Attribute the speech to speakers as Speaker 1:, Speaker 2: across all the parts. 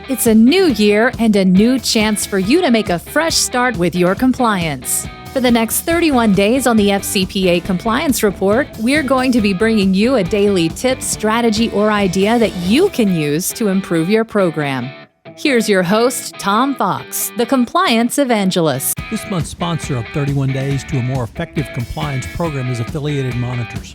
Speaker 1: It's a new year and a new chance for you to make a fresh start with your compliance. For the next 31 days on the FCPA Compliance Report, we're going to be bringing you a daily tip, strategy, or idea that you can use to improve your program. Here's your host, Tom Fox, the Compliance Evangelist.
Speaker 2: This month's sponsor of 31 Days to a More Effective Compliance Program is Affiliated Monitors.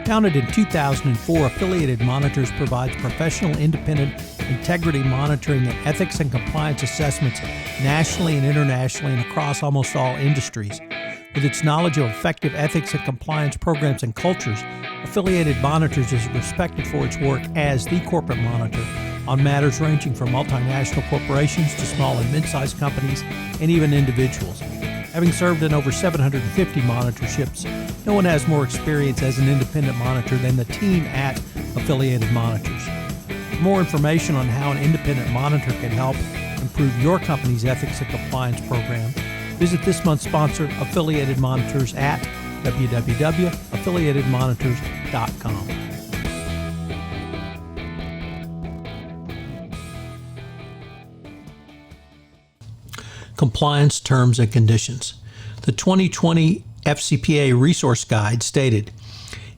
Speaker 2: Founded in 2004, Affiliated Monitors provides professional, independent, integrity monitoring and ethics and compliance assessments nationally and internationally and across almost all industries. With its knowledge of effective ethics and compliance programs and cultures, Affiliated Monitors is respected for its work as the corporate monitor on matters ranging from multinational corporations to small and mid-sized companies and even individuals. Having served in over 750 monitorships, no one has more experience as an independent monitor than the team at Affiliated Monitors. For more information on how an independent monitor can help improve your company's ethics and compliance program, visit this month's sponsor, Affiliated Monitors, at www.affiliatedmonitors.com. Compliance Terms and Conditions. The 2020 FCPA Resource Guide stated,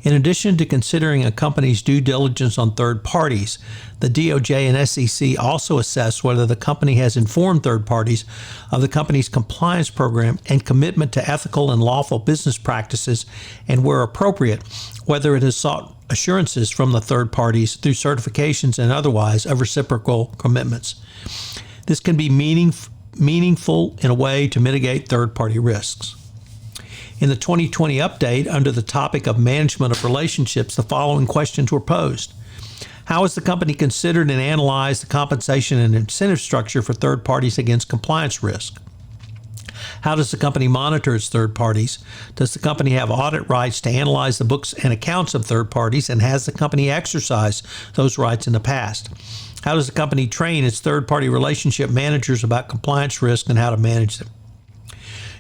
Speaker 2: in addition to considering a company's due diligence on third parties, the DOJ and SEC also assess whether the company has informed third parties of the company's compliance program and commitment to ethical and lawful business practices, and where appropriate, whether it has sought assurances from the third parties through certifications and otherwise of reciprocal commitments. This can be meaningful in a way to mitigate third-party risks. In the 2020 update, under the topic of management of relationships, the following questions were posed. How has the company considered and analyzed the compensation and incentive structure for third parties against compliance risk? How does the company monitor its third parties? Does the company have audit rights to analyze the books and accounts of third parties, and has the company exercised those rights in the past? How does the company train its third-party relationship managers about compliance risk and how to manage them?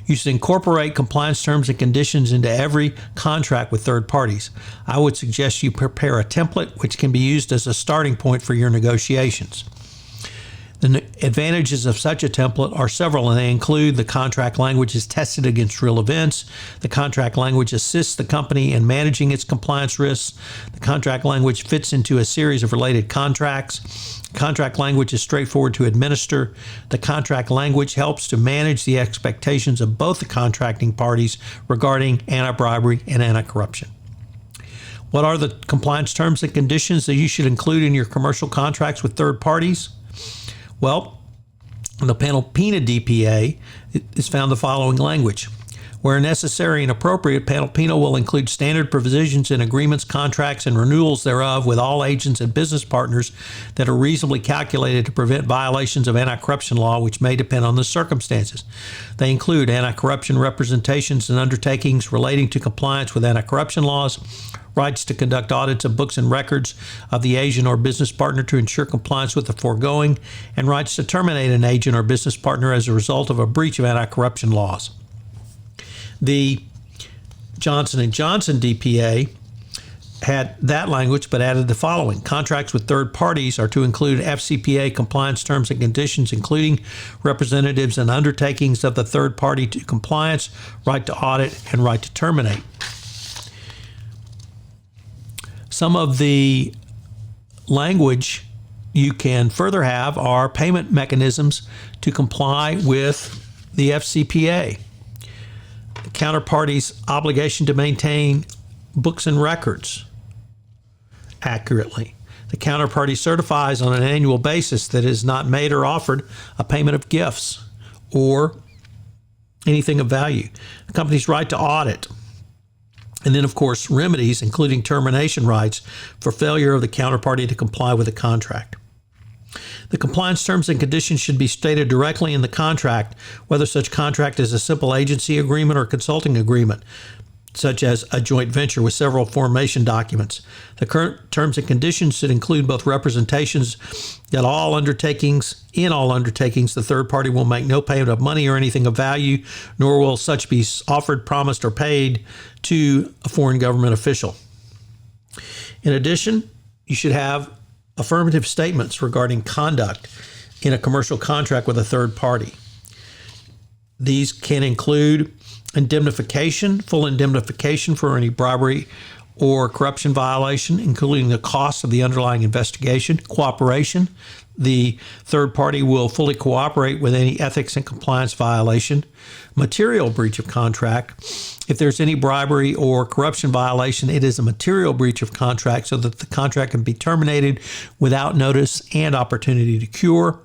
Speaker 2: You should incorporate compliance terms and conditions into every contract with third parties. I would suggest you prepare a template which can be used as a starting point for your negotiations. The advantages of such a template are several, and they include the contract language is tested against real events, the contract language assists the company in managing its compliance risks, the contract language fits into a series of related contracts, contract language is straightforward to administer, the contract language helps to manage the expectations of both the contracting parties regarding anti-bribery and anti-corruption. What are the compliance terms and conditions that you should include in your commercial contracts with third parties? Well, in the Panalpina DPA is found the following language. Where necessary and appropriate, Panalpina will include standard provisions in agreements, contracts, and renewals thereof with all agents and business partners that are reasonably calculated to prevent violations of anti-corruption law, which may depend on the circumstances. They include anti-corruption representations and undertakings relating to compliance with anti-corruption laws, rights to conduct audits of books and records of the agent or business partner to ensure compliance with the foregoing, and rights to terminate an agent or business partner as a result of a breach of anti-corruption laws. The Johnson & Johnson DPA had that language but added the following. Contracts with third parties are to include FCPA compliance terms and conditions, including representatives and undertakings of the third party to compliance, right to audit, and right to terminate. Some of the language you can further have are payment mechanisms to comply with the FCPA. The counterparty's obligation to maintain books and records accurately. The counterparty certifies on an annual basis that it has not made or offered a payment of gifts or anything of value. The company's right to audit. And then, of course, remedies, including termination rights for failure of the counterparty to comply with the contract. The compliance terms and conditions should be stated directly in the contract, whether such contract is a simple agency agreement or consulting agreement, such as a joint venture with several formation documents. The current terms and conditions should include both representations that in all undertakings, the third party will make no payment of money or anything of value, nor will such be offered, promised, or paid to a foreign government official. In addition, you should have affirmative statements regarding conduct in a commercial contract with a third party. These can include indemnification, full indemnification for any bribery or corruption violation, including the cost of the underlying investigation, cooperation. The third party will fully cooperate with any ethics and compliance violation, material breach of contract. If there's any bribery or corruption violation, it is a material breach of contract so that the contract can be terminated without notice and opportunity to cure.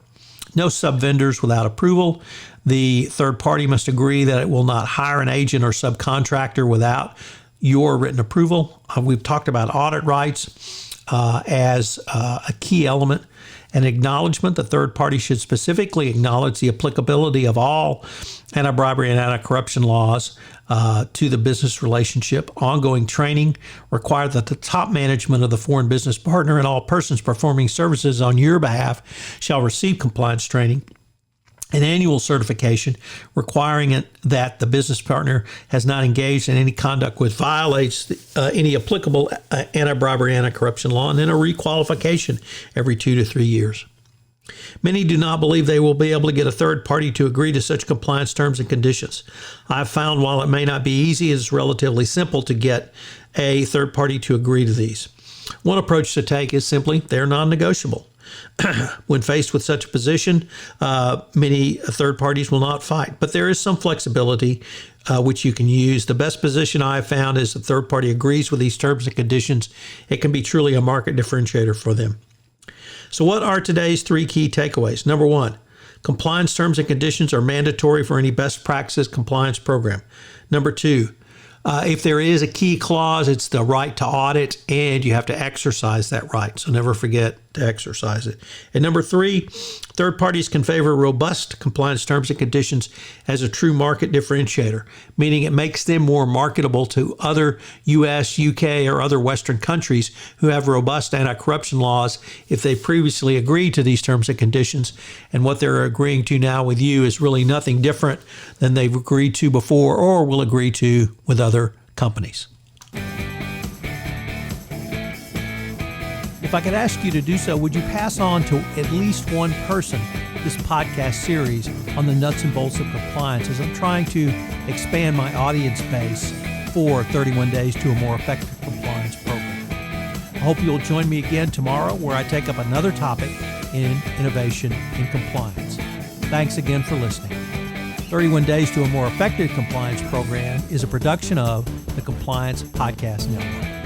Speaker 2: No sub-vendors without approval. The third party must agree that it will not hire an agent or subcontractor without your written approval. We've talked about audit rights as a key element. An acknowledgement, the third party should specifically acknowledge the applicability of all anti-bribery and anti-corruption laws to the business relationship. Ongoing training require that the top management of the foreign business partner and all persons performing services on your behalf shall receive compliance training. An annual certification requiring that the business partner has not engaged in any conduct which violates any applicable anti-bribery, anti-corruption law, and then a requalification every 2 to 3 years. Many do not believe they will be able to get a third party to agree to such compliance terms and conditions. I've found while it may not be easy, it's relatively simple to get a third party to agree to these. One approach to take is simply they're non-negotiable. When faced with such a position, many third parties will not fight, but there is some flexibility which you can use. The best position I have found is the third party agrees with these terms and conditions. It can be truly a market differentiator for them. So what are today's 3 key takeaways? Number 1, compliance terms and conditions are mandatory for any best practices compliance program. Number 2, if there is a key clause, it's the right to audit, and you have to exercise that right. So never forget to exercise it. And number 3, third parties can favor robust compliance terms and conditions as a true market differentiator, meaning it makes them more marketable to other U.S., U.K., or other Western countries who have robust anti-corruption laws if they previously agreed to these terms and conditions. And what they're agreeing to now with you is really nothing different than they've agreed to before or will agree to with other companies. If I could ask you to do so, would you pass on to at least one person this podcast series on the nuts and bolts of compliance as I'm trying to expand my audience base for 31 Days to a More Effective Compliance Program? I hope you'll join me again tomorrow where I take up another topic in innovation in compliance. Thanks again for listening. 31 Days to a More Effective Compliance Program is a production of the Compliance Podcast Network.